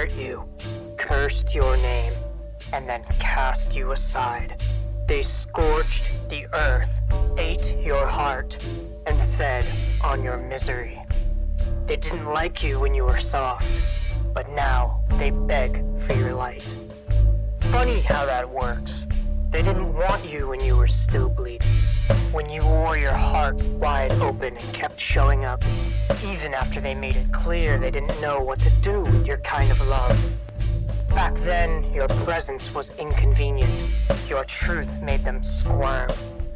hurt you, cursed your name, and then cast you aside. They scorched the earth, ate your heart, and fed on your misery. They didn't like you when you were soft, but now they beg for your light. Funny how that works. They didn't want you when you were still bleeding, when you wore your heart wide open and kept showing up, even after they made it clear they didn't know what to do with your kind of love. Back then, your presence was inconvenient. Your truth made them squirm.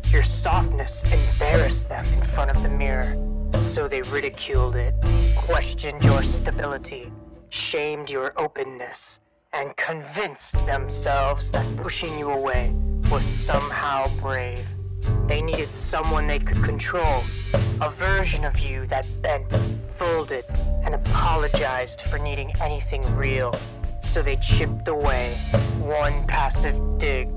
Your softness embarrassed them in front of the mirror, so they ridiculed it, questioned your stability, shamed your openness, and convinced themselves that pushing you away was somehow brave. They needed someone they could control, a version of you that bent, folded, and apologized for needing anything real. So they chipped away, one passive dig,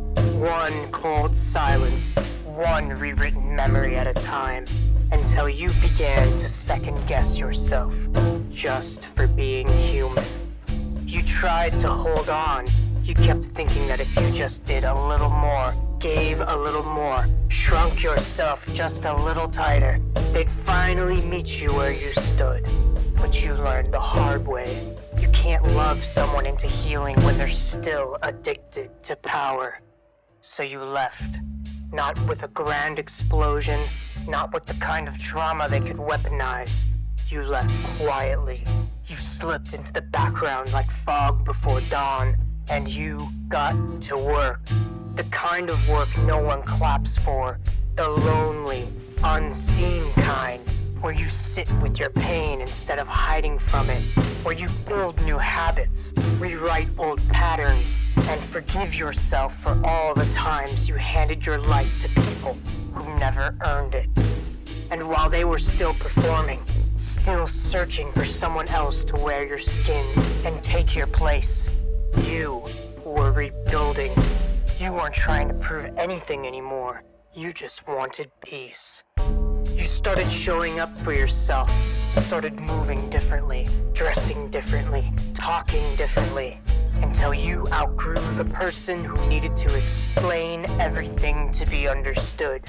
one cold silence, one rewritten memory at a time, until you began to second-guess yourself, just for being human. You tried to hold on. You kept thinking that if you just did a little more, gave a little more, shrunk yourself just a little tighter, they'd finally meet you where you stood. But you learned the hard way. You can't love someone into healing when they're still addicted to power. So you left. Not with a grand explosion, not with the kind of drama they could weaponize. You left quietly. You slipped into the background like fog before dawn, and you got to work. The kind of work no one claps for. The lonely, unseen kind, where you sit with your pain instead of hiding from it, where you build new habits, rewrite old patterns, and forgive yourself for all the times you handed your light to people who never earned it. And while they were still performing, still searching for someone else to wear your skin and take your place, you were rebuilding. You weren't trying to prove anything anymore. You just wanted peace. You started showing up for yourself, started moving differently, dressing differently, talking differently, until you outgrew the person who needed to explain everything to be understood.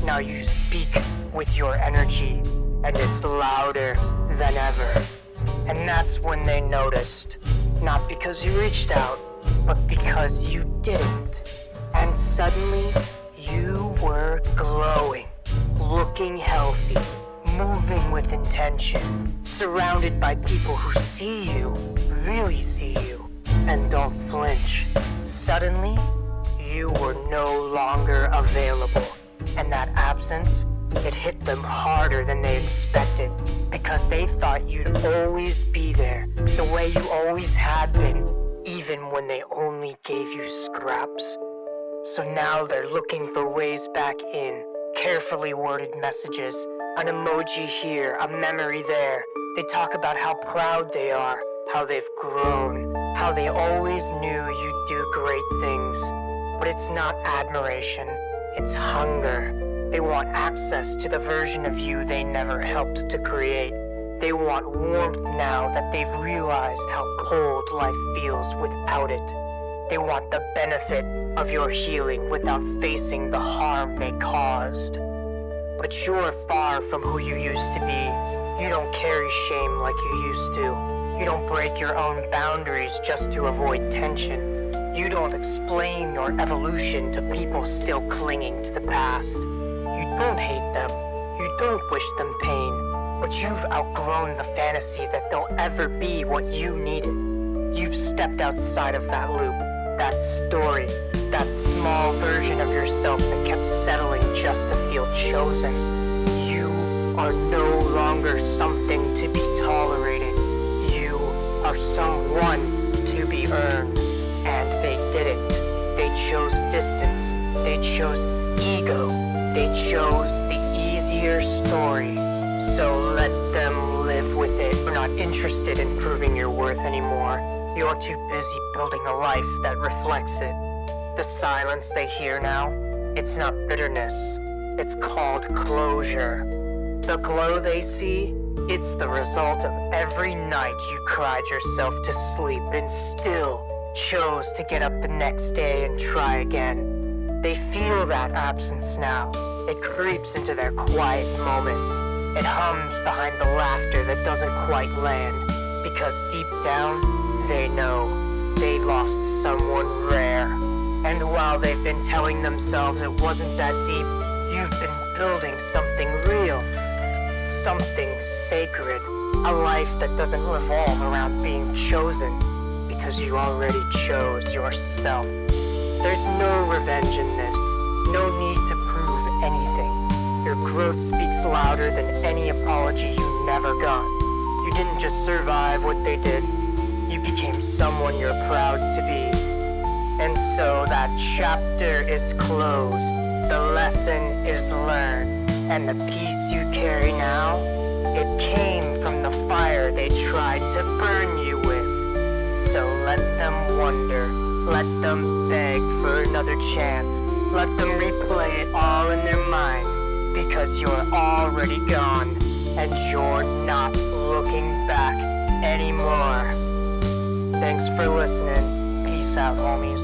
Now you speak with your energy, and it's louder than ever. And that's when they noticed, not because you reached out, but because you didn't. And suddenly, you were glowing, looking healthy, moving with intention, surrounded by people who see you, really see you, and don't flinch. Suddenly, you were no longer available, and that absence, it hit them harder than they expected, because they thought you'd always be there, the way you always had been, even when they only gave you scraps. So now they're looking for ways back in, carefully worded messages, an emoji here, a memory there. They talk about how proud they are, how they've grown, how they always knew you'd do great things. But it's not admiration, it's hunger. They want access to the version of you they never helped to create. They want warmth now that they've realized how cold life feels without it. They want the benefit of your healing without facing the harm they caused. But you're far from who you used to be. You don't carry shame like you used to. You don't break your own boundaries just to avoid tension. You don't explain your evolution to people still clinging to the past. You don't hate them. You don't wish them pain. But you've outgrown the fantasy that they'll ever be what you needed. You've stepped outside of that loop, that story, that small version of yourself that kept settling just to feel chosen. You are no longer something to be tolerated. You are someone to be earned. And they didn't. They chose distance. They chose ego. They chose the easier story. So let them live with it. You're not interested in proving your worth anymore. You're too busy building a life that reflects it. The silence they hear now, it's not bitterness. It's called closure. The glow they see, It's the result of every night you cried yourself to sleep and still chose to get up the next day and try again. They feel that absence now. It creeps into their quiet moments. It hums behind the laughter that doesn't quite land, because deep down, they know they lost someone rare. And while they've been telling themselves it wasn't that deep, you've been building something real, something sacred, a life that doesn't revolve around being chosen, because you already chose yourself. There's no revenge in this, no need to prove anything. Your growth speaks louder than any apology you never got. You didn't just survive what they did, you became someone you're proud to be. And so that chapter is closed, the lesson is learned, and the peace you carry now, it came from the fire they tried to burn you with. So let them wonder, let them beg for another chance, let them replay it all in their mind, because you're already gone, and you're not looking back anymore. Thanks for listening. Peace out, homies.